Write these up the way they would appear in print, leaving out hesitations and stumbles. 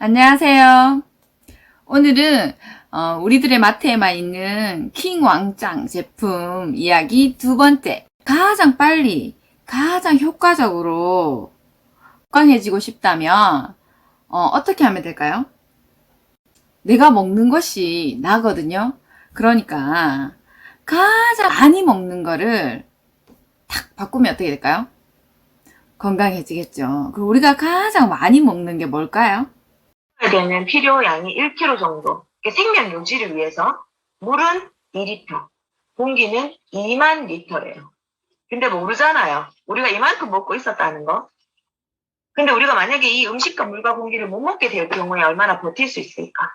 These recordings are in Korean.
안녕하세요. 오늘은 우리들의 마트에만 있는 킹 왕짱 제품 이야기 두 번째. 가장 빨리, 가장 효과적으로 건강해지고 싶다면 어떻게 하면 될까요? 내가 먹는 것이 나거든요. 그러니까 가장 많이 먹는 거를 탁 바꾸면 어떻게 될까요? 건강해지겠죠. 그럼 우리가 가장 많이 먹는 게 뭘까요? 되는 필요량이 1kg 정도. 생명 유지를 위해서 물은 2리터, 공기는 2만 리터래요. 근데 모르잖아요. 우리가 이만큼 먹고 있었다는 거. 근데 우리가 만약에 이 음식과 물과 공기를 못 먹게 될 경우에 얼마나 버틸 수 있을까?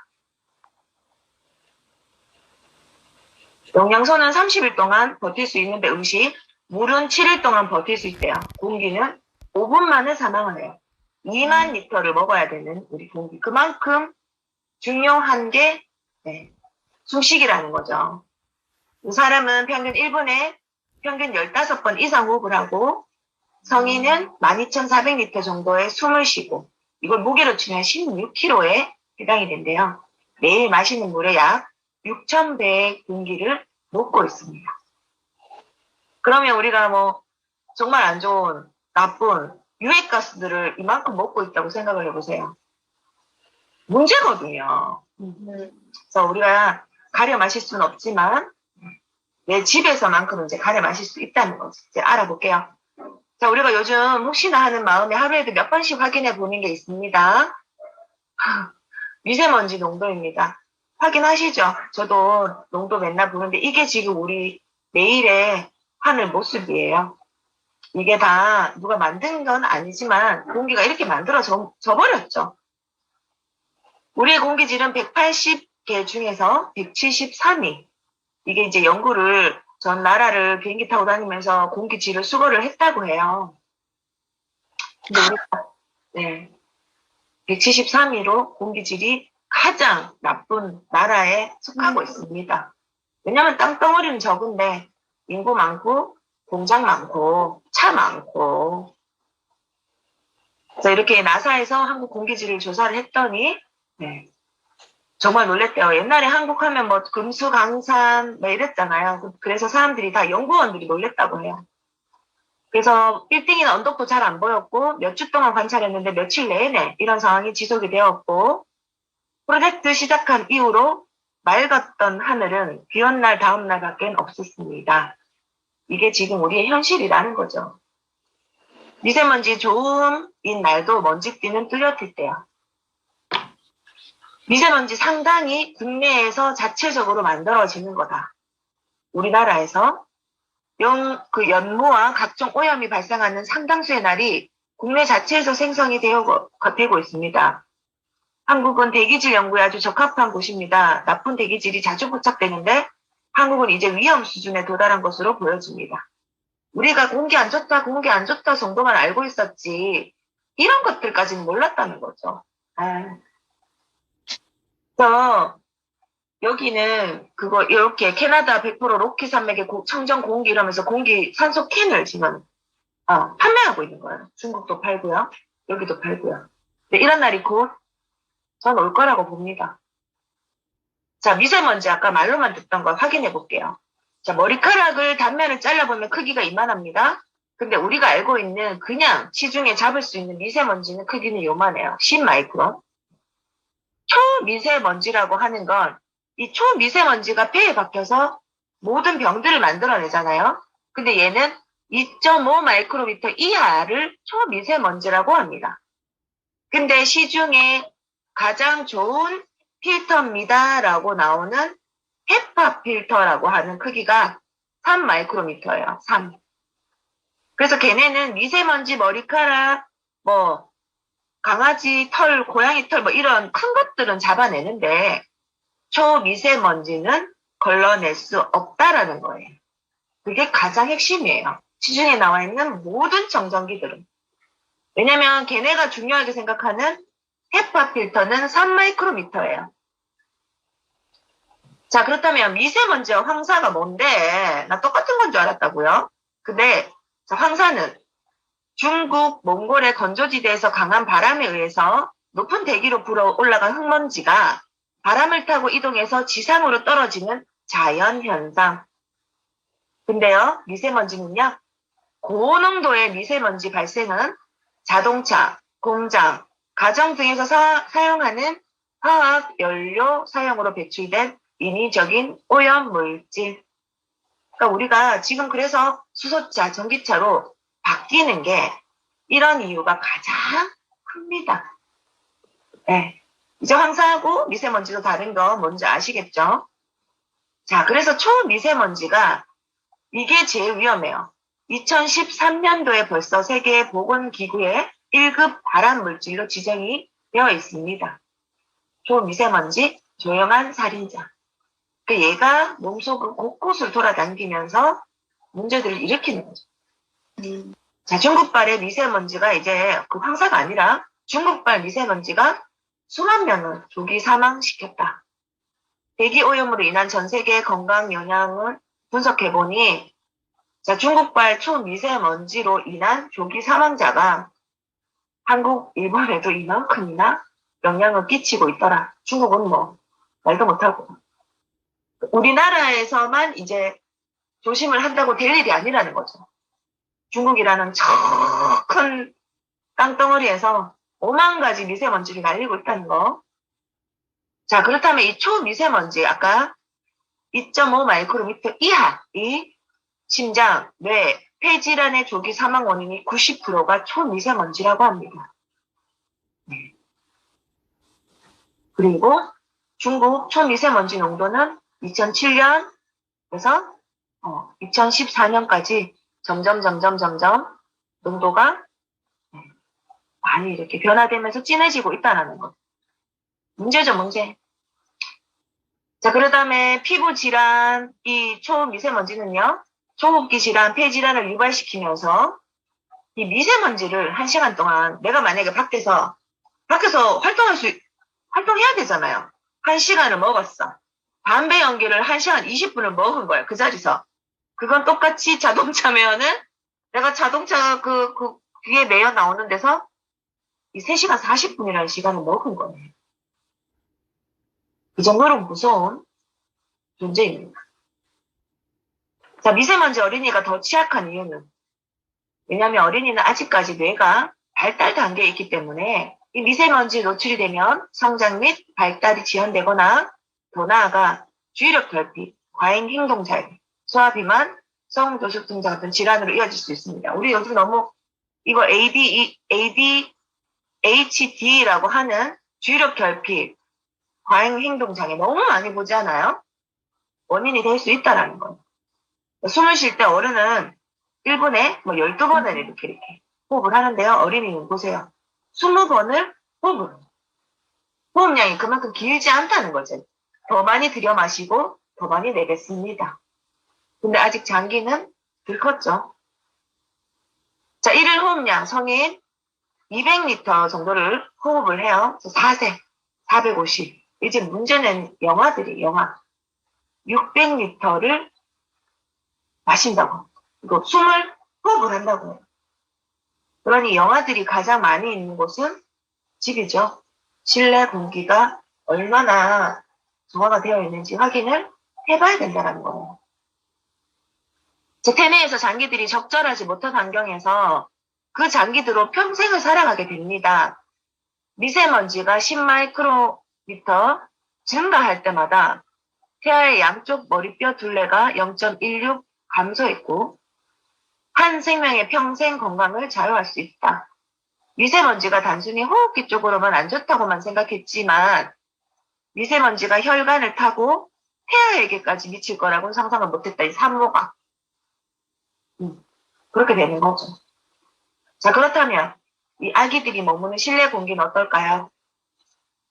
영양소는 30일 동안 버틸 수 있는데 물은 7일 동안 버틸 수 있대요. 공기는 5분 만에 사망을 해요. 2만 리터를 먹어야 되는 우리 공기. 그만큼 중요한 게 숨쉬기라는 거죠. 이 사람은 평균 1분에 평균 15번 이상 호흡을 하고 성인은 12,400리터 정도의 숨을 쉬고 이걸 무게로 치면 16kg에 해당이 된대요. 매일 마시는 물의 약 6,000배의 공기를 먹고 있습니다. 그러면 우리가 정말 안 좋은 나쁜 유해가스들을 이만큼 먹고 있다고 생각을 해보세요. 문제거든요. 그래서 우리가 가려 마실 수는 없지만 내 집에서만큼은 이제 가려 마실 수 있다는 거지. 이제 알아볼게요. 자, 우리가 요즘 혹시나 하는 마음에 하루에도 몇 번씩 확인해 보는 게 있습니다. 미세먼지 농도입니다. 확인하시죠? 저도 농도 맨날 보는데 이게 지금 우리 매일의 하늘 모습이에요. 이게 다 누가 만든 건 아니지만 공기가 이렇게 만들어져 버렸죠. 우리의 공기질은 180개 중에서 173위. 이게 이제 연구를 전 나라를 비행기 타고 다니면서 공기질을 수거를 했다고 해요. 근데 우리가 173위로 공기질이 가장 나쁜 나라에 속하고 있습니다. 왜냐하면 땅덩어리는 적은데 인구 많고 공장 많고 차 많고. 그래서 이렇게 나사에서 한국 공기질을 조사를 했더니 정말 놀랬대요. 옛날에 한국 하면 금수, 강산 이랬잖아요. 그래서 사람들이 다 연구원들이 놀랬다고 해요. 그래서 빌딩이나 언덕도 잘 안 보였고 몇 주 동안 관찰했는데 며칠 내내 이런 상황이 지속이 되었고 프로젝트 시작한 이후로 맑았던 하늘은 비 온 날 다음 날밖에 없었습니다. 이게 지금 우리의 현실이라는 거죠. 미세먼지 좋음인 날도 먼지띠는 뚜렷할 때요. 미세먼지 상당히 국내에서 자체적으로 만들어지는 거다. 우리나라에서 연무와 각종 오염이 발생하는 상당수의 날이 국내 자체에서 생성이 되고 있습니다. 한국은 대기질 연구에 아주 적합한 곳입니다. 나쁜 대기질이 자주 포착되는데 한국은 이제 위험 수준에 도달한 것으로 보여집니다. 우리가 공기 안 좋다 정도만 알고 있었지 이런 것들까지는 몰랐다는 거죠. 그래서 여기는 이렇게 캐나다 100% 로키 산맥의 청정 공기 이러면서 공기 산소 캔을 지금 판매하고 있는 거예요. 중국도 팔고요. 여기도 팔고요. 이런 날이 곧 전 올 거라고 봅니다. 자, 미세먼지 아까 말로만 듣던 거 확인해 볼게요. 자, 머리카락을 단면을 잘라보면 크기가 이만합니다. 근데 우리가 알고 있는 그냥 시중에 잡을 수 있는 미세먼지는 크기는 요만해요. 10마이크론. 초미세먼지라고 하는 건 이 초미세먼지가 폐에 박혀서 모든 병들을 만들어내잖아요. 근데 얘는 2.5 마이크로미터 이하를 초미세먼지라고 합니다. 근데 시중에 가장 좋은 필터입니다라고 나오는 헤파 필터라고 하는 크기가 3 마이크로미터예요. 3. 그래서 걔네는 미세먼지, 머리카락, 강아지 털, 고양이 털 이런 큰 것들은 잡아내는데 초미세먼지는 걸러낼 수 없다라는 거예요. 그게 가장 핵심이에요. 시중에 나와 있는 모든 청정기들은. 왜냐면 걔네가 중요하게 생각하는 헤파 필터는 3 마이크로미터예요. 자, 그렇다면 미세먼지와 황사가 뭔데? 나 똑같은 건 줄 알았다고요. 근데 황사는 중국, 몽골의 건조지대에서 강한 바람에 의해서 높은 대기로 불어 올라간 흙먼지가 바람을 타고 이동해서 지상으로 떨어지는 자연현상. 근데요, 미세먼지는요, 고농도의 미세먼지 발생은 자동차, 공장, 가정 등에서 사용하는 화학 연료 사용으로 배출된 인위적인 오염물질. 그러니까 우리가 지금 그래서 수소차, 전기차로 바뀌는 게 이런 이유가 가장 큽니다. 네. 이제 황사하고 미세먼지도 다른 거 뭔지 아시겠죠? 자, 그래서 초미세먼지가 이게 제일 위험해요. 2013년도에 벌써 세계보건기구의 1급 발암물질로 지정이 되어 있습니다. 초미세먼지, 조용한 살인자. 그 얘가 몸속 곳곳을 돌아다니면서 문제들을 일으키는 거죠. 자, 중국발의 미세먼지가 이제 그 황사가 아니라 중국발 미세먼지가 수만 명을 조기 사망시켰다. 대기 오염으로 인한 전 세계 건강 영향을 분석해보니 자, 중국발 초미세먼지로 인한 조기 사망자가 한국, 일본에도 이만큼이나 영향을 끼치고 있더라. 중국은 뭐 말도 못하고. 우리나라에서만 이제 조심을 한다고 될 일이 아니라는 거죠. 중국이라는 저 큰 땅덩어리에서 5만 가지 미세먼지를 날리고 있다는 거. 자, 그렇다면 이 초미세먼지, 아까 2.5 마이크로미터 이하, 이 심장, 뇌, 폐질환의 조기 사망 원인이 90%가 초미세먼지라고 합니다. 네. 그리고 중국 초미세먼지 농도는 2007년에서 2014년까지 점점 농도가 많이 이렇게 변화되면서 진해지고 있다는 것. 문제죠, 문제. 자, 그 다음에 피부 질환, 이 초미세먼지는요, 초흡기 질환, 폐질환을 유발시키면서 이 미세먼지를 1시간 동안 내가 만약에 밖에서 활동해야 되잖아요. 1시간을 먹었어. 담배 연기를 1시간 20분을 먹은 거야, 그 자리에서. 그건 똑같이 자동차면은 내가 자동차 그게 매여 나오는 데서 이 3시간 40분이라는 시간을 먹은 거예요. 그 정도로 무서운 존재입니다. 자, 미세먼지 어린이가 더 취약한 이유는 왜냐하면 어린이는 아직까지 뇌가 발달 단계에 있기 때문에 이 미세먼지에 노출이 되면 성장 및 발달이 지연되거나 더 나아가 주의력 결핍, 과잉 행동 장애, 소화 비만, 성도식 증자 같은 질환으로 이어질 수 있습니다. 우리 요즘 너무 이거 ADHD라고 하는 주의력 결핍, 과잉 행동 장애 너무 많이 보지 않아요? 원인이 될 수 있다는 거예요. 숨을 쉴 때 어른은 1분에 12번을 이렇게 호흡을 하는데요. 어린이는 보세요. 20번을 호흡량이 그만큼 길지 않다는 거죠. 더 많이 들여 마시고 더 많이 내뱉습니다. 근데 아직 장기는 덜 컸죠. 자, 1일 호흡량 성인 200리터 정도를 호흡을 해요. 4세 450. 이제 문제는 영화 600리터를 마신다고. 이거 숨을 호흡을 한다고. 그러니 영아들이 가장 많이 있는 곳은 집이죠. 실내 공기가 얼마나 정화가 되어 있는지 확인을 해봐야 된다는 거예요. 태내에서 장기들이 적절하지 못한 환경에서 그 장기들로 평생을 살아가게 됩니다. 미세먼지가 10마이크로미터 증가할 때마다 태아의 양쪽 머리뼈 둘레가 0.16 감소했고 한 생명의 평생 건강을 좌우할 수 있다. 미세먼지가 단순히 호흡기 쪽으로만 안 좋다고만 생각했지만 미세먼지가 혈관을 타고 태아에게까지 미칠 거라고는 상상을 못했다. 이 산모가. 그렇게 되는 거죠. 자, 그렇다면 이 아기들이 머무는 실내 공기는 어떨까요?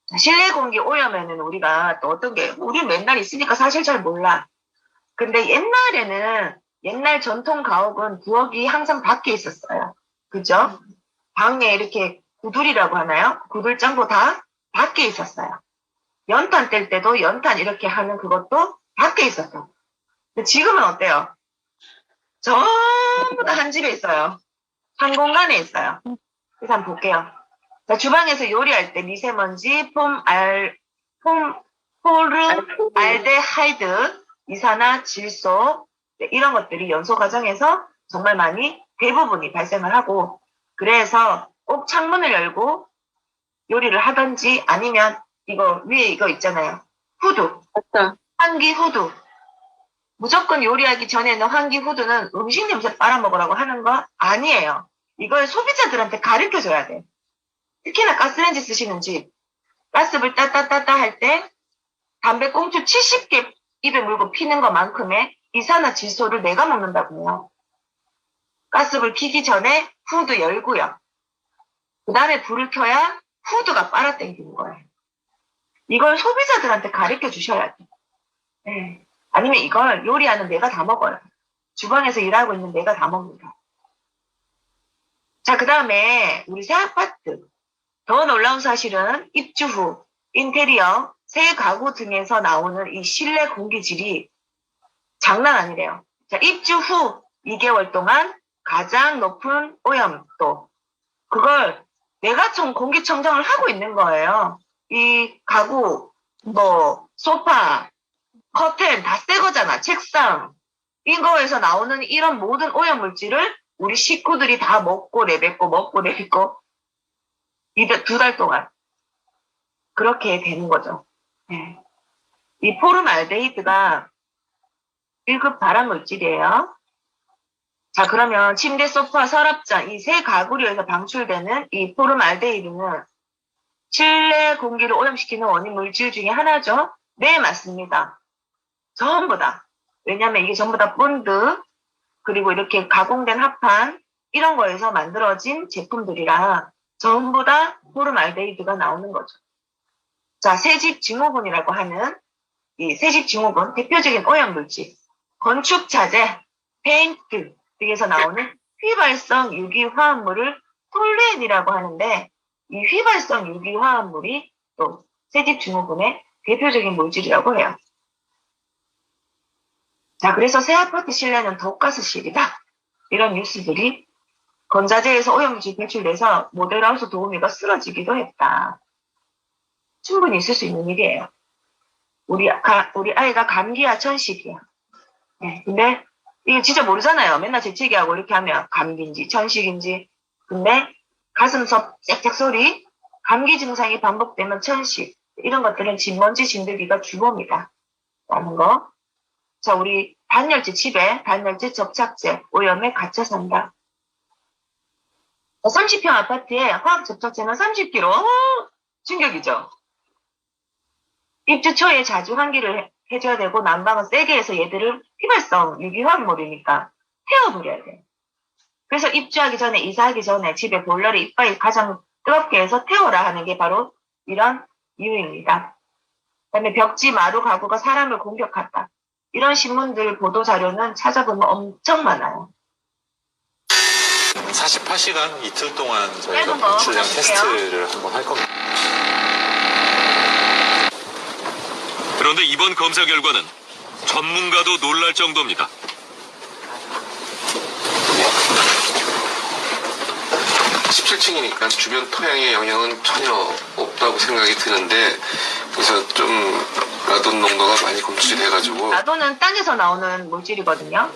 자, 실내 공기 오염에는 우리가 또 어떤 게 우리 맨날 있으니까 사실 잘 몰라. 근데 옛날에는 옛날 전통 가옥은 부엌이 항상 밖에 있었어요. 그죠? 방에 이렇게 구들이라고 하나요? 구들장도 다 밖에 있었어요. 연탄 뗄 때도 연탄 이렇게 하는 그것도 밖에 있었어요. 근데 지금은 어때요? 전부 다 한 집에 있어요. 한 공간에 있어요. 그래서 한번 볼게요. 자, 주방에서 요리할 때 미세먼지, 폼알데하이드, 이산화질소, 네, 이런 것들이 연소 과정에서 정말 많이 대부분이 발생을 하고, 그래서 꼭 창문을 열고 요리를 하든지 아니면 이거 위에 이거 있잖아요. 후드. 맞다. 환기 후드. 무조건 요리하기 전에는 환기 후드는 음식 냄새 빨아먹으라고 하는 거 아니에요. 이걸 소비자들한테 가르쳐줘야 돼. 특히나 가스레인지 쓰시는 집. 가스불 따따따따 할 때 담배 꽁초 70개 입에 물고 피는 것만큼의 이산화질소를 내가 먹는다고요. 가스불 켜기 전에 후드 열고요. 그 다음에 불을 켜야 후드가 빨아당기는 거예요. 이걸 소비자들한테 가르쳐 주셔야 돼. 네. 아니면 이걸 요리하는 내가 다 먹어요. 주방에서 일하고 있는 내가 다 먹는다. 자, 그 다음에 우리 새 아파트. 더 놀라운 사실은 입주 후 인테리어, 새 가구 등에서 나오는 이 실내 공기질이 장난 아니래요. 자, 입주 후 2개월 동안 가장 높은 오염도. 그걸 내가 공기청정을 하고 있는 거예요. 이 가구, 소파, 커튼 다 새 거잖아. 책상. 이거에서 나오는 이런 모든 오염물질을 우리 식구들이 다 먹고 내뱉고 2달 동안. 그렇게 되는 거죠. 네. 이 포름알데히드가 1급 발암물질이에요. 자, 그러면 침대, 소파, 서랍장, 이 새 가구류에서 방출되는 이 포름알데히드는 실내 공기를 오염시키는 원인 물질 중에 하나죠? 네, 맞습니다. 전부 다. 왜냐면 이게 전부 다 본드, 그리고 이렇게 가공된 합판, 이런 거에서 만들어진 제품들이라 전부 다 포름알데히드가 나오는 거죠. 자, 새집 증후군이라고 하는 이 새집 증후군 대표적인 오염물질, 건축자재, 페인트 등에서 나오는 휘발성 유기화합물을 톨루엔이라고 하는데 이 휘발성 유기화합물이 또 새집 증후군의 대표적인 물질이라고 해요. 자, 그래서 새 아파트 실내는 독가스실이다. 이런 뉴스들이 건자재에서 오염물질 배출돼서 모델하우스 도우미가 쓰러지기도 했다. 충분히 있을 수 있는 일이에요. 우리 아이가 감기야 천식이야. 네, 근데 이거 진짜 모르잖아요. 맨날 재채기하고 이렇게 하면 감기인지 천식인지. 근데 가슴섭 짹짹 소리, 감기 증상이 반복되면 천식. 이런 것들은 진먼지 진드기가 주범이다. 라는 거. 자, 우리 단열재 집에 단열재 접착제 오염에 갇혀 산다. 30평 아파트에 화학 접착제는 30kg. 충격이죠. 입주 초에 자주 환기를 해줘야 되고 난방은 세게 해서 얘들을 휘발성 유기화합물이니까 태워버려야 돼. 그래서 입주하기 전에 이사하기 전에 집에 보일러를 이빨 가장 뜨겁게 해서 태워라 하는 게 바로 이런 이유입니다. 그다음에 벽지 마루 가구가 사람을 공격한다. 이런 신문들 보도 자료는 찾아보면 엄청 많아요. 48시간 이틀 동안 저희가 짧은 거 방출량 해볼게요. 테스트를 한번 할 겁니다. 그런데 이번 검사 결과는 전문가도 놀랄 정도입니다. 17층이니까 주변 토양에 영향은 전혀 없다고 생각이 드는데 그래서 좀 라돈 농도가 많이 검출이 돼가지고 라돈은 땅에서 나오는 물질이거든요.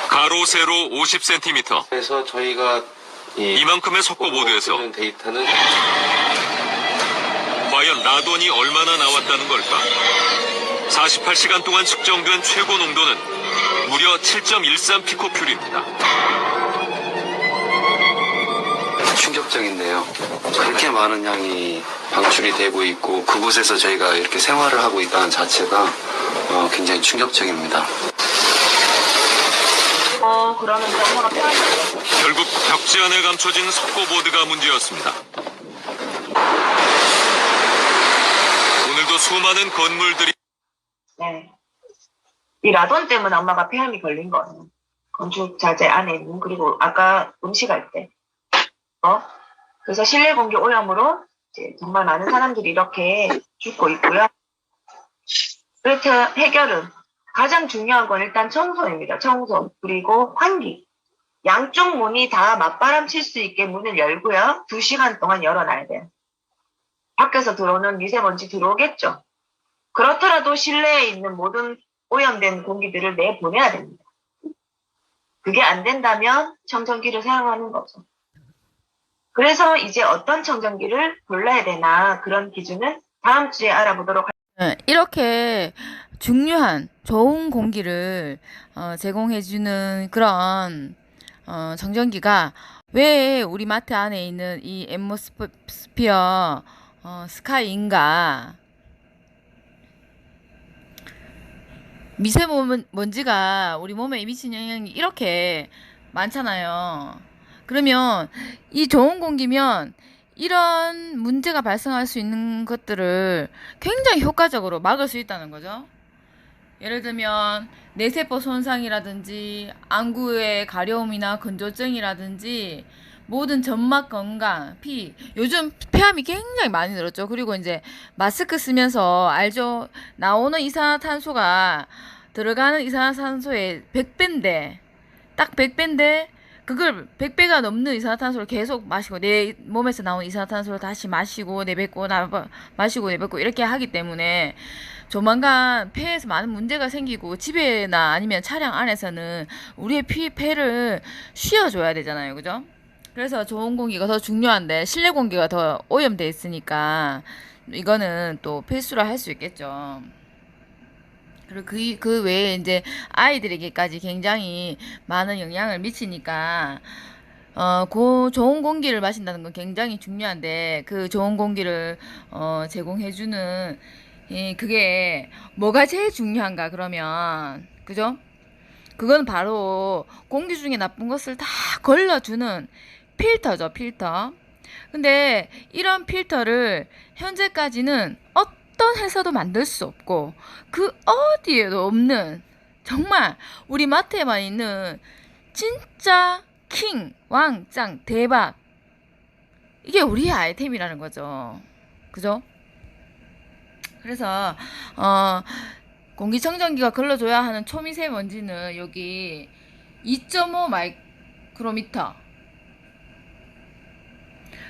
가로 세로 50cm. 그래서 저희가 이만큼의 석고 보드에서 데이터는 과연 라돈이 얼마나 나왔다는 걸까? 48시간 동안 측정된 최고 농도는 무려 7.13 피코큐리입니다. 충격적인데요. 그렇게 많은 양이 방출이 되고 있고 그곳에서 저희가 이렇게 생활을 하고 있다는 자체가 굉장히 충격적입니다. 그러면 정보가 편하죠. 결국 벽지 안에 감춰진 석고 보드가 문제였습니다. 오늘도 수많은 건물들이 네. 이 라돈 때문에 엄마가 폐암이 걸린 거예요. 건축 자재 안에 있는, 그리고 아까 음식할 때. 그래서 실내 공기 오염으로 이제 정말 많은 사람들이 이렇게 죽고 있고요. 그래서 해결은 가장 중요한 건 일단 청소입니다. 청소. 그리고 환기. 양쪽 문이 다 맞바람 칠 수 있게 문을 열고요. 2시간 동안 열어놔야 돼요. 밖에서 들어오는 미세먼지 들어오겠죠. 그렇더라도 실내에 있는 모든 오염된 공기들을 내보내야 됩니다. 그게 안 된다면 청정기를 사용하는 거죠. 그래서 이제 어떤 청정기를 골라야 되나 그런 기준은 다음 주에 알아보도록 이렇게 중요한 좋은 공기를 제공해주는 그런 청정기가 왜 우리 마트 안에 있는 이 앰모스피어 스카이인가? 미세먼지가 우리 몸에 미치는 영향이 이렇게 많잖아요. 그러면 이 좋은 공기면 이런 문제가 발생할 수 있는 것들을 굉장히 효과적으로 막을 수 있다는 거죠. 예를 들면 뇌세포 손상이라든지 안구의 가려움이나 건조증이라든지 모든 점막 건강, 요즘 폐암이 굉장히 많이 늘었죠. 그리고 이제 마스크 쓰면서 알죠? 나오는 이산화탄소가 들어가는 이산화탄소의 100배인데 딱 100배인데 그걸 100배가 넘는 이산화탄소를 계속 마시고 내 몸에서 나온 이산화탄소를 다시 마시고 내뱉고 마시고 내뱉고 이렇게 하기 때문에 조만간 폐에서 많은 문제가 생기고 집에나 아니면 차량 안에서는 우리의 폐를 쉬어줘야 되잖아요. 그죠? 그래서 좋은 공기가 더 중요한데 실내 공기가 더 오염돼 있으니까 이거는 또 필수로 할 수 있겠죠. 그리고 그 외에 이제 아이들에게까지 굉장히 많은 영향을 미치니까 그 좋은 공기를 마신다는 건 굉장히 중요한데 그 좋은 공기를 제공해주는 그게 뭐가 제일 중요한가 그러면 그죠? 그건 바로 공기 중에 나쁜 것을 다 걸러주는 필터죠, 필터. 근데 이런 필터를 현재까지는 어떤 회사도 만들 수 없고 그 어디에도 없는 정말 우리 마트에만 있는 진짜 킹, 왕짱, 대박 이게 우리의 아이템이라는 거죠. 그죠? 그래서 공기청정기가 걸러줘야 하는 초미세먼지는 여기 2.5 마이크로미터.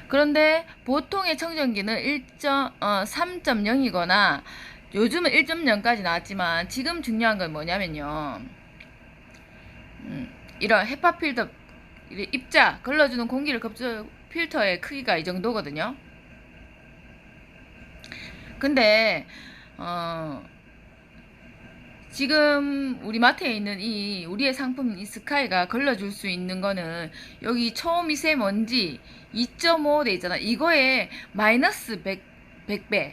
그런데 보통의 청정기는 3.0이거나 요즘은 1.0까지 나왔지만 지금 중요한 건 뭐냐면요. 이런 헤파 필터 입자 걸러주는 공기를 겁주는 필터의 크기가 이 정도거든요. 근데 지금 우리 마트에 있는 이 우리의 상품 이 스카이가 걸러줄 수 있는 거는 여기 초미세먼지 2.5 돼 있잖아. 이거에 마이너스 100배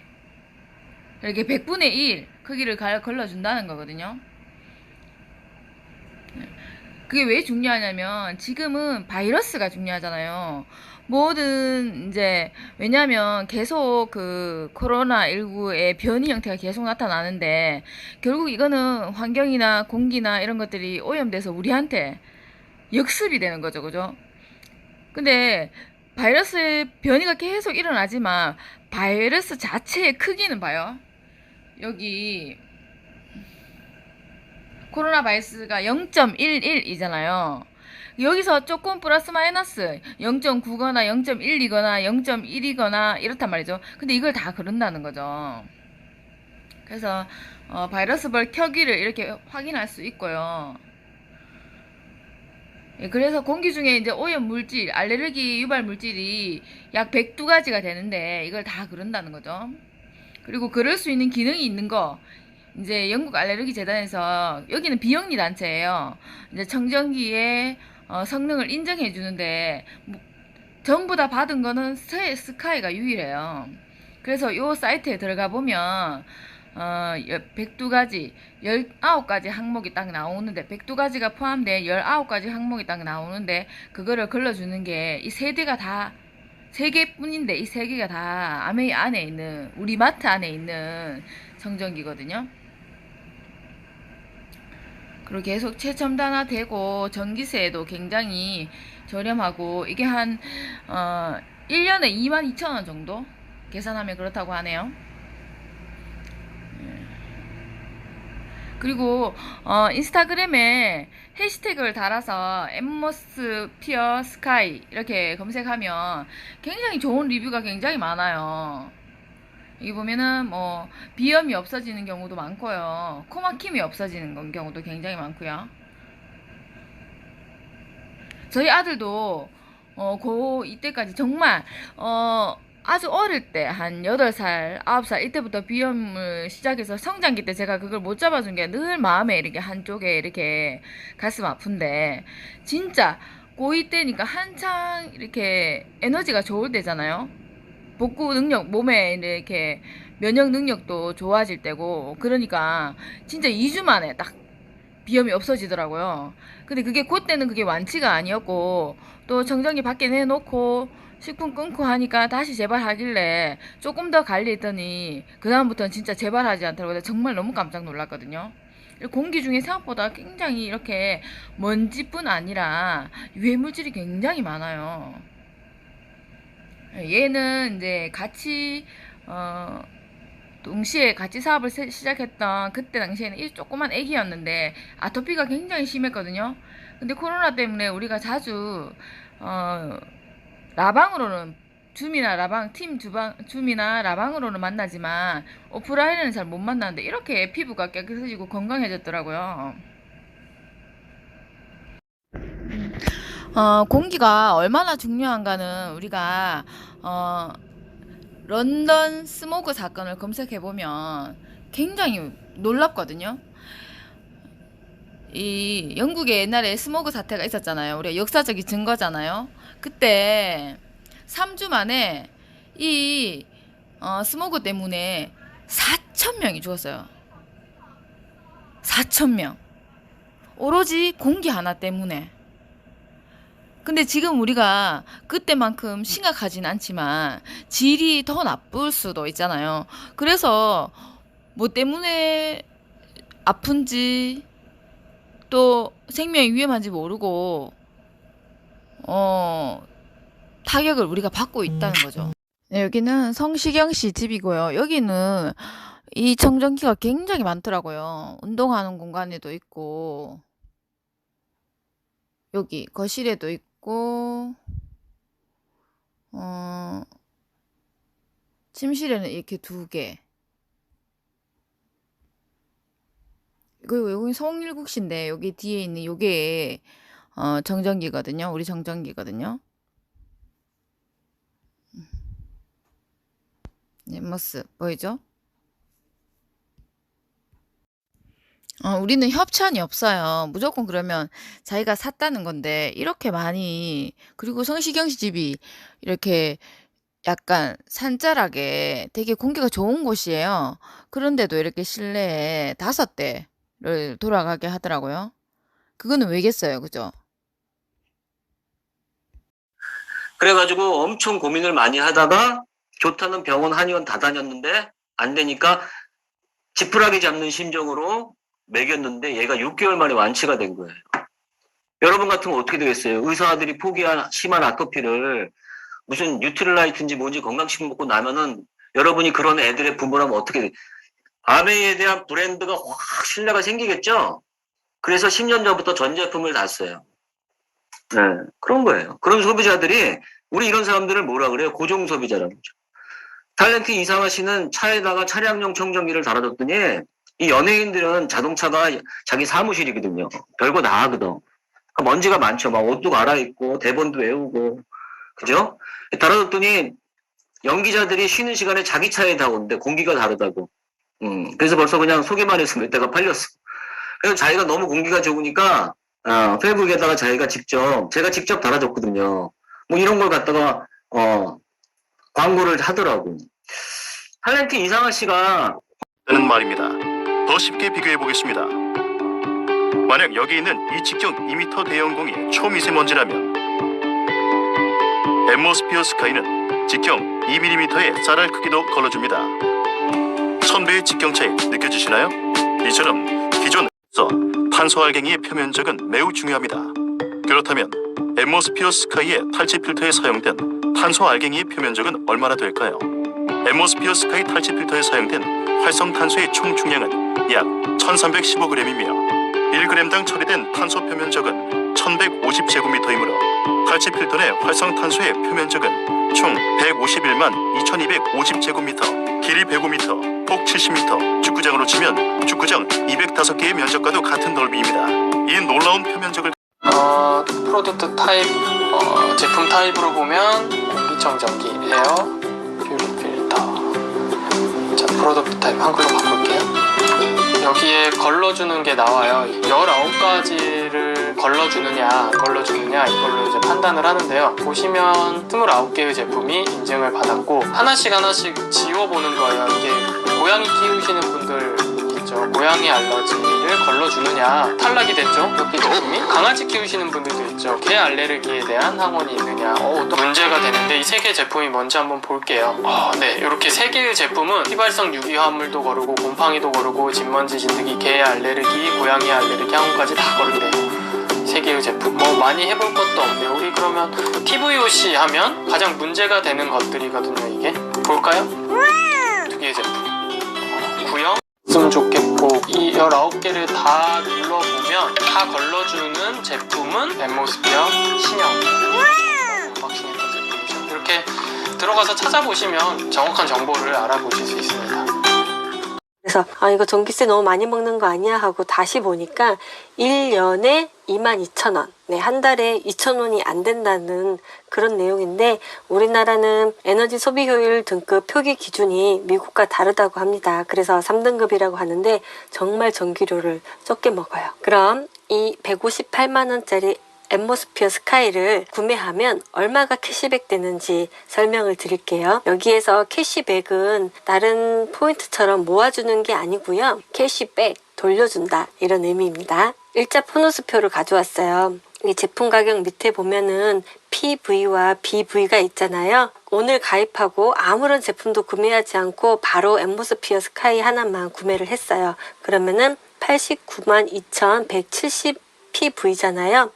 이렇게 100분의 1 크기를 걸러준다는 거거든요. 그게 왜 중요하냐면 지금은 바이러스가 중요하잖아요. 모든 이제 왜냐면 계속 그 코로나19의 변이 형태가 계속 나타나는데 결국 이거는 환경이나 공기나 이런 것들이 오염돼서 우리한테 역습이 되는 거죠. 그죠? 근데 바이러스의 변이가 계속 일어나지만 바이러스 자체의 크기는 봐요. 여기 코로나 바이러스가 0.11이잖아요. 여기서 조금 플러스 마이너스 0.9거나 0.1이거나 0.1이거나 이렇단 말이죠. 근데 이걸 다 그런다는 거죠. 그래서 바이러스벌 켜기를 이렇게 확인할 수 있고요. 예, 그래서 공기 중에 이제 오염 물질, 알레르기 유발 물질이 약 102가지가 되는데 이걸 다 그런다는 거죠. 그리고 그럴 수 있는 기능이 있는 거 이제 영국 알레르기 재단에서 여기는 비영리 단체예요. 이제 청정기의 성능을 인정해 주는데 전부 다 받은 거는 스카이가 유일해요. 그래서 요 사이트에 들어가 보면 102가지 19가지 항목이 딱 나오는데 102가지가 포함된 19가지 항목이 딱 나오는데 그거를 걸러주는 게 이 세 대가 다 3개뿐인데 이 3개가 다 아메이 안에 있는 우리 마트 안에 있는 청정기거든요. 그리고 계속 최첨단화 되고 전기세도 굉장히 저렴하고 이게 한 1년에 22,000원 정도 계산하면 그렇다고 하네요. 그리고 인스타그램에 해시태그를 달아서 앰모스피어 스카이 이렇게 검색하면 굉장히 좋은 리뷰가 굉장히 많아요. 여기 보면은 뭐 비염이 없어지는 경우도 많고요. 코 막힘이 없어지는 경우도 굉장히 많고요. 저희 아들도 이때까지 정말 아주 어릴 때 한 8살, 9살 이때부터 비염을 시작해서 성장기 때 제가 그걸 못 잡아준 게 늘 마음에 이렇게 한쪽에 이렇게 가슴 아픈데 진짜 고2 때니까 한창 이렇게 에너지가 좋을 때잖아요. 복구 능력, 몸에 이렇게 면역 능력도 좋아질 때고 그러니까 진짜 2주 만에 딱 비염이 없어지더라고요. 근데 그때는 그게 완치가 아니었고 또 정전기 밖에 내놓고 식품 끊고 하니까 다시 재발하길래 조금 더 관리했더니 그다음부터는 진짜 재발하지 않더라고요. 정말 너무 깜짝 놀랐거든요. 공기 중에 생각보다 굉장히 이렇게 먼지뿐 아니라 유해물질이 굉장히 많아요. 얘는 이제 같이 동시에 같이 사업을 시작했던 그때 당시에는 이 조그만 애기였는데 아토피가 굉장히 심했거든요. 근데 코로나 때문에 우리가 자주 라방으로는 줌이나 라방으로는 만나지만 오프라인에는 잘 못 만나는데 이렇게 피부가 깨끗해지고 건강해졌더라고요. 공기가 얼마나 중요한가는 우리가 런던 스모그 사건을 검색해보면 굉장히 놀랍거든요. 이 영국에 옛날에 스모그 사태가 있었잖아요. 우리가 역사적인 증거잖아요. 그때 3주 만에 이 스모그 때문에 4,000명이 죽었어요. 4,000명. 오로지 공기 하나 때문에. 근데 지금 우리가 그때만큼 심각하진 않지만 질이 더 나쁠 수도 있잖아요. 그래서 뭐 때문에 아픈지 또 생명이 위험한지 모르고 타격을 우리가 받고 있다는 거죠. 네, 여기는 성시경 씨 집이고요. 여기는 이 청정기가 굉장히 많더라고요. 운동하는 공간에도 있고 여기 거실에도 있고 침실에는 이렇게 2개. 그리고 여기 송일국씨인데 여기 뒤에 있는 요게 정전기거든요. 우리 정전기거든요. 네, 모습 보이죠? 우리는 협찬이 없어요. 무조건 그러면 자기가 샀다는 건데 이렇게 많이 그리고 성시경 씨 집이 이렇게 약간 산자락에 되게 공기가 좋은 곳이에요. 그런데도 이렇게 실내에 5대를 돌아가게 하더라고요. 그거는 왜겠어요, 그죠? 그래가지고 엄청 고민을 많이 하다가 좋다는 병원 한의원 다 다녔는데 안 되니까 지푸라기 잡는 심정으로 먹였는데 얘가 6개월 만에 완치가 된 거예요. 여러분 같으면 어떻게 되겠어요? 의사들이 포기한 심한 아토피를 무슨 뉴트릴라이트인지 뭔지 건강식품 먹고 나면은 여러분이 그런 애들의 부모라면 어떻게 돼? 아메이에 대한 브랜드가 확 신뢰가 생기겠죠? 그래서 10년 전부터 전 제품을 다 써요. 네, 그런 거예요. 그런 소비자들이 우리 이런 사람들을 뭐라 그래요? 고정 소비자라는 거죠. 탤런트 이상하 씨는 차에다가 차량용 청정기를 달아줬더니 이 연예인들은 자동차가 자기 사무실이거든요. 별거 다 하거든. 그러니까 먼지가 많죠. 막 옷도 갈아입고 대본도 외우고 그죠? 달아줬더니 연기자들이 쉬는 시간에 자기 차에 다 온대. 공기가 다르다고. 그래서 벌써 그냥 소개만 해서 몇 대가 팔렸어. 그래서 자기가 너무 공기가 좋으니까 페이북에다가 제가 직접 달아줬거든요. 뭐 이런 걸 갖다가 광고를 하더라고. 탤런트 이상하 씨가 는 말입니다. 더 쉽게 비교해 보겠습니다. 만약 여기 있는 이 직경 2m 대형공이 초미세먼지라면 앰모스피어 스카이는 직경 2mm의 쌀알 크기도 걸러줍니다. 1000배의 직경 차이 느껴지시나요? 이처럼 기존에서 탄소알갱이의 표면적은 매우 중요합니다. 그렇다면 앰모스피어 스카이의 탈취 필터에 사용된 탄소알갱이의 표면적은 얼마나 될까요? 앰모스피어 스카이 탈취 필터에 사용된 활성탄소의 총 중량은 약 1315g이며 1g당 처리된 탄소 표면적은 1150제곱미터이므로 탈취 필터 내 활성탄소의 표면적은 총 151만 2250제곱미터 길이 105m, 폭 70m, 축구장으로 치면 축구장 205개의 면적과도 같은 넓이입니다. 이 놀라운 표면적을 프로덕트 타입, 제품 타입으로 보면 공기청정기, 에어, 퓨리필터. 자, 프로덕트 타입 한글로 바꿀게요. 여기에 걸러주는 게 나와요. 19가지를 걸러주느냐 안 걸러주느냐 이걸로 이제 판단을 하는데요. 보시면 29개의 제품이 인증을 받았고 하나씩 지워보는 거예요. 이게 고양이 키우시는 분들 있죠. 고양이 알러지를 걸러주느냐 탈락이 됐죠. 몇 개 제품이. 강아지 키우시는 분들도 있죠. 개 알레르기에 대한 항원이 있느냐 또 문제가 되는데 이 3개 제품이 뭔지 한번 볼게요. 네, 이렇게 3개의 제품은 휘발성 유기화합물도 거르고 곰팡이도 거르고 진먼지 진드기 개 알레르기 고양이 알레르기 항원까지 다 거른대요. 3개의 제품 뭐 많이 해볼 것도 없네요. 우리 그러면 TVOC 하면 가장 문제가 되는 것들이거든요. 이게 볼까요? 2개의 제품 구형 웃음 좋겠고 이 19개를 다 눌러보면 다 걸러주는 제품은 엠모스피어 신형 언박싱했던 제품이죠. 이렇게 들어가서 찾아보시면 정확한 정보를 알아보실 수 있습니다. 그래서 이거 전기세 너무 많이 먹는 거 아니야 하고 다시 보니까 1년에 22,000원, 네, 한 달에 2,000원이 안 된다는 그런 내용인데 우리나라는 에너지 소비 효율 등급 표기 기준이 미국과 다르다고 합니다. 그래서 3등급이라고 하는데 정말 전기료를 적게 먹어요. 그럼 이 158만원짜리 엠모스피어 스카이를 구매하면 얼마가 캐시백 되는지 설명을 드릴게요. 여기에서 캐시백은 다른 포인트처럼 모아주는 게 아니고요. 캐시백 돌려준다 이런 의미입니다. 일자 보너스표를 가져왔어요. 이 제품 가격 밑에 보면은 PV와 BV가 있잖아요. 오늘 가입하고 아무런 제품도 구매하지 않고 바로 엠모스피어 스카이 하나만 구매를 했어요. 그러면은 892,170 PV잖아요.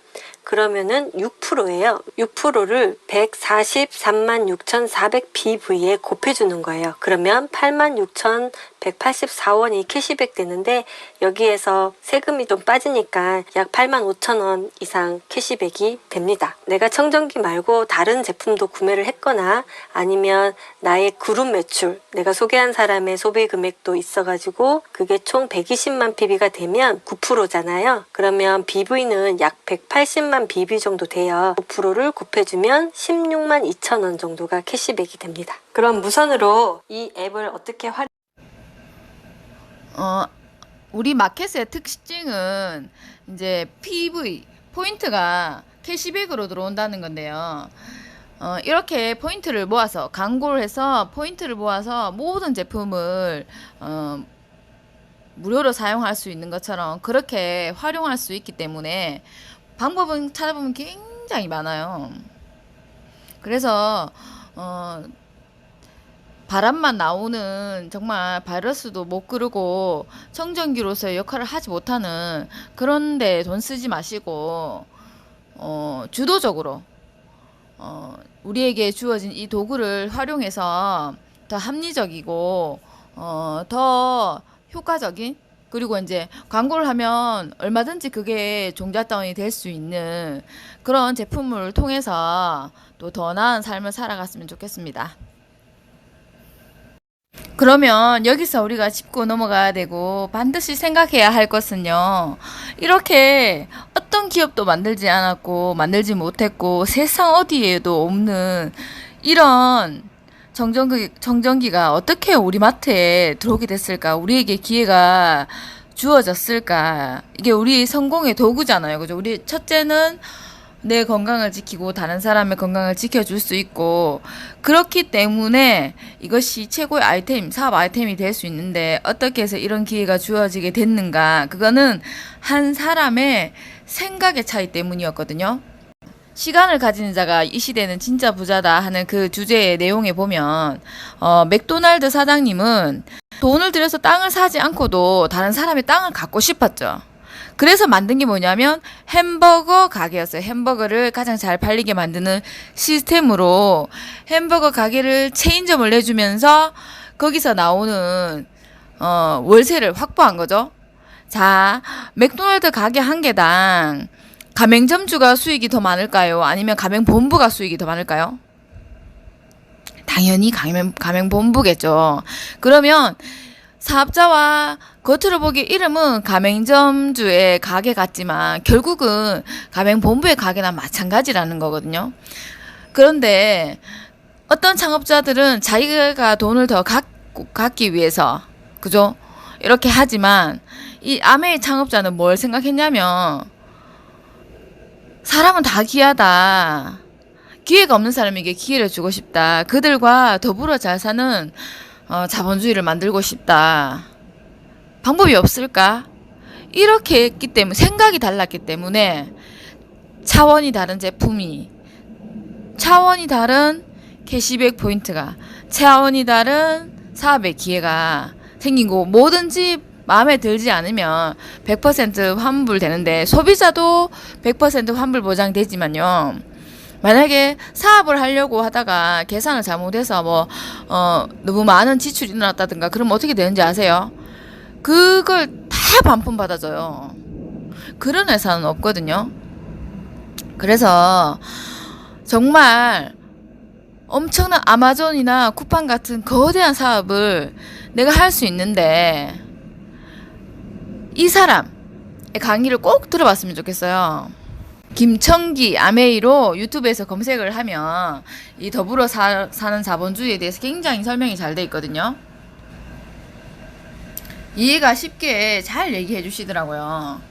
그러면은 6%예요. 6%를 143만 6,400 BV에 곱해주는 거예요. 그러면 86,184원이 캐시백 되는데 여기에서 세금이 좀 빠지니까 약 85,000원 이상 캐시백이 됩니다. 내가 청정기 말고 다른 제품도 구매를 했거나 아니면 나의 그룹 매출, 내가 소개한 사람의 소비 금액도 있어가지고 그게 총 120만 PV가 되면 9%잖아요. 그러면 BV는 약 180만 BV 정도 돼요. 5%를 곱해주면 16만 2천원 정도가 캐시백이 됩니다. 그럼 무선으로 이 앱을 어떻게 우리 마켓의 특징은 이제 PV, 포인트가 캐시백으로 들어온다는 건데요. 이렇게 포인트를 모아서 광고를 해서 포인트를 모아서 모든 제품을 무료로 사용할 수 있는 것처럼 그렇게 활용할 수 있기 때문에 방법은 찾아보면 굉장히 많아요. 그래서 바람만 나오는 정말 바이러스도 못 그르고 청정기로서의 역할을 하지 못하는 그런 데 돈 쓰지 마시고 주도적으로 우리에게 주어진 이 도구를 활용해서 더 합리적이고 더 효과적인, 그리고 이제 광고를 하면 얼마든지 그게 종잣돈이 될 수 있는 그런 제품을 통해서 또 더 나은 삶을 살아갔으면 좋겠습니다. 그러면 여기서 우리가 짚고 넘어가야 되고 반드시 생각해야 할 것은요, 이렇게 어떤 기업도 만들지 않았고 만들지 못했고 세상 어디에도 없는 이런 정전기가 어떻게 우리 마트에 들어오게 됐을까? 우리에게 기회가 주어졌을까? 이게 우리 성공의 도구잖아요. 그죠? 우리 첫째는 내 건강을 지키고 다른 사람의 건강을 지켜줄 수 있고, 그렇기 때문에 이것이 최고의 아이템, 사업 아이템이 될 수 있는데 어떻게 해서 이런 기회가 주어지게 됐는가? 그거는 한 사람의 생각의 차이 때문이었거든요. 시간을 가지는 자가 이 시대는 진짜 부자다 하는 그 주제의 내용에 보면 맥도날드 사장님은 돈을 들여서 땅을 사지 않고도 다른 사람의 땅을 갖고 싶었죠. 그래서 만든 게 뭐냐면 햄버거 가게였어요. 햄버거를 가장 잘 팔리게 만드는 시스템으로 햄버거 가게를 체인점을 내주면서 거기서 나오는 월세를 확보한 거죠. 자, 맥도날드 가게 한 개당 가맹점주가 수익이 더 많을까요? 아니면 가맹본부가 수익이 더 많을까요? 당연히 가맹본부겠죠. 그러면 사업자와 겉으로 보기 이름은 가맹점주의 가게 같지만 결국은 가맹본부의 가게나 마찬가지라는 거거든요. 그런데 어떤 창업자들은 자기가 돈을 더 갖기 위해서, 그죠? 이렇게 하지만 이 아메이 창업자는 뭘 생각했냐면 사람은 다 귀하다. 기회가 없는 사람에게 기회를 주고 싶다. 그들과 더불어 잘 사는 자본주의를 만들고 싶다. 방법이 없을까? 이렇게 했기 때문에, 생각이 달랐기 때문에 차원이 다른 제품이, 차원이 다른 캐시백 포인트가, 차원이 다른 사업의 기회가 생긴 거고, 뭐든지 마음에 들지 않으면 100% 환불 되는데 소비자도 100% 환불 보장되지만요. 만약에 사업을 하려고 하다가 계산을 잘못해서 너무 많은 지출이 일어났다든가 그러면 어떻게 되는지 아세요? 그걸 다 반품 받아줘요. 그런 회사는 없거든요. 그래서 정말 엄청난 아마존이나 쿠팡 같은 거대한 사업을 내가 할 수 있는데 이 사람의 강의를 꼭 들어봤으면 좋겠어요. 김청기 아메이로 유튜브에서 검색을 하면 이 더불어 사는 자본주의에 대해서 굉장히 설명이 잘 돼 있거든요. 이해가 쉽게 잘 얘기해 주시더라고요.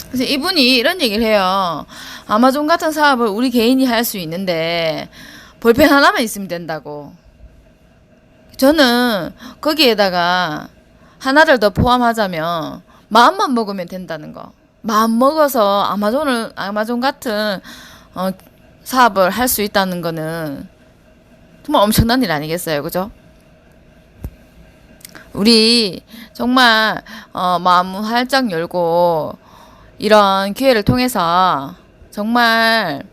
그래서 이분이 이런 얘기를 해요. 아마존 같은 사업을 우리 개인이 할 수 있는데 볼펜 하나만 있으면 된다고. 저는 거기에다가 하나를 더 포함하자면 마음만 먹으면 된다는 거. 마음 먹어서 아마존 같은 사업을 할 수 있다는 거는 정말 엄청난 일 아니겠어요, 그죠? 우리 정말 마음 활짝 열고 이런 기회를 통해서 정말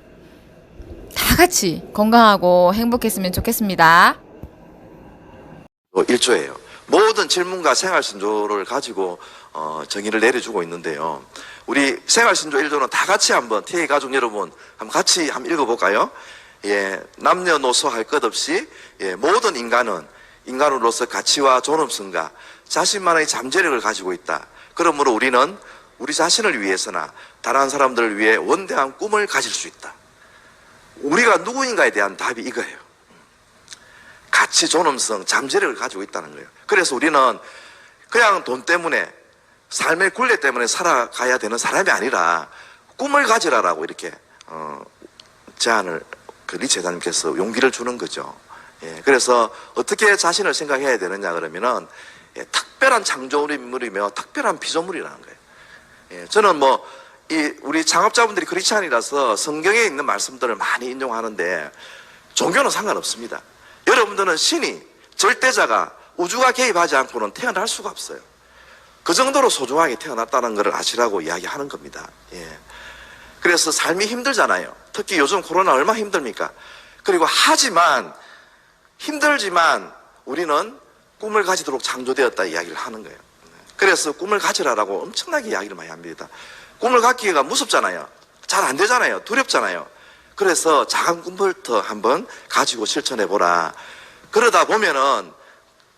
다 같이 건강하고 행복했으면 좋겠습니다. 1조예요. 모든 질문과 생활신조를 가지고 정의를 내려주고 있는데요. 우리 생활신조 1조는 다 같이 한번 TA 가족 여러분 한번 같이 한번 읽어볼까요? 예, 남녀노소 할 것 없이 모든 인간은 인간으로서 가치와 존엄성과 자신만의 잠재력을 가지고 있다. 그러므로 우리는 우리 자신을 위해서나 다른 사람들을 위해 원대한 꿈을 가질 수 있다. 우리가 누구인가에 대한 답이 이거예요. 가치, 존엄성, 잠재력을 가지고 있다는 거예요. 그래서 우리는 그냥 돈 때문에 삶의 굴레 때문에 살아가야 되는 사람이 아니라 꿈을 가지라라고 이렇게 제안을 리치 회장님께서 용기를 주는 거죠. 예, 그래서 어떻게 자신을 생각해야 되느냐 그러면은 특별한 창조물이며 특별한 피조물이라는 거예요. 예, 저는 우리 창업자분들이 크리스찬이라서 성경에 있는 말씀들을 많이 인용하는데 종교는 상관없습니다. 여러분들은 신이 절대자가 우주가 개입하지 않고는 태어날 수가 없어요. 그 정도로 소중하게 태어났다는 것을 아시라고 이야기하는 겁니다. 예. 그래서 삶이 힘들잖아요. 특히 요즘 코로나 얼마나 힘듭니까? 그리고 힘들지만 우리는 꿈을 가지도록 창조되었다 이야기를 하는 거예요. 그래서 꿈을 가지라라고 엄청나게 이야기를 많이 합니다. 꿈을 갖기가 무섭잖아요. 잘 안 되잖아요. 두렵잖아요. 그래서 작은 꿈부터 한번 가지고 실천해 보라. 그러다 보면은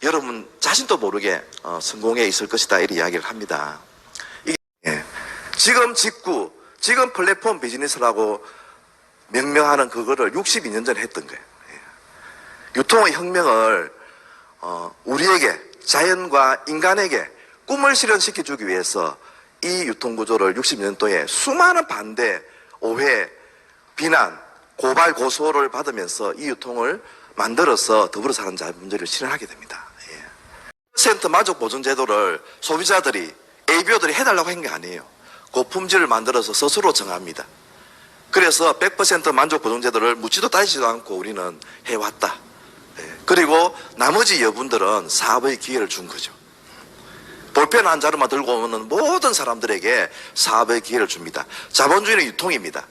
여러분 자신도 모르게 성공에 있을 것이다 이런 이야기를 합니다. 지금 지금 플랫폼 비즈니스라고 명명하는 그거를 62년 전에 했던 거예요. 유통의 혁명을 우리에게, 자연과 인간에게 꿈을 실현시켜주기 위해서 이 유통구조를 60년도에 수많은 반대, 오해, 비난, 고발, 고소를 받으면서 이 유통을 만들어서 더불어 사는 자본주의를 실현하게 됩니다. 100% 만족보증제도를 소비자들이, ABO들이 해달라고 한 게 아니에요. 고품질을 만들어서 스스로 정합니다. 그래서 100% 만족보증제도를 묻지도 따지지도 않고 우리는 해왔다. 그리고 나머지 여분들은 사업의 기회를 준 거죠. 볼펜 한 자루만 들고 오는 모든 사람들에게 사업의 기회를 줍니다. 자본주의는 유통입니다.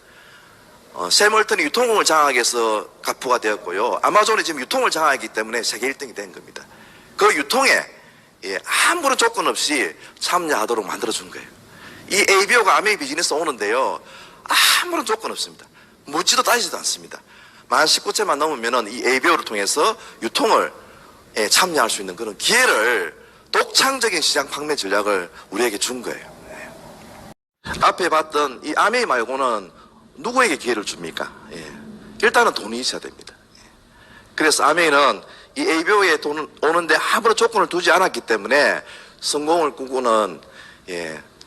샘월턴이 유통을 장악하기 위해서 가프가 되었고요. 아마존이 지금 유통을 장악했기 때문에 세계 1등이 된 겁니다. 그 유통에 아무런 조건 없이 참여하도록 만들어준 거예요. 이 ABO가 아메이 비즈니스 오는데요. 아무런 조건 없습니다. 묻지도 따지지도 않습니다. 만 19채만 넘으면은 이 ABO를 통해서 유통을 참여할 수 있는 그런 기회를 독창적인 시장 판매 전략을 우리에게 준 거예요. 앞에 봤던 이 아메이 말고는 누구에게 기회를 줍니까? 일단은 돈이 있어야 됩니다. 그래서 아메이는 이 ABO에 돈 오는데 아무런 조건을 두지 않았기 때문에 성공을 꿈꾸는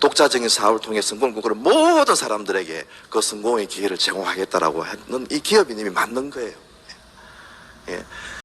독자적인 사업을 통해 성공을 꿈꾸는 모든 사람들에게 그 성공의 기회를 제공하겠다라고 하는 이 기업이님이 맞는 거예요.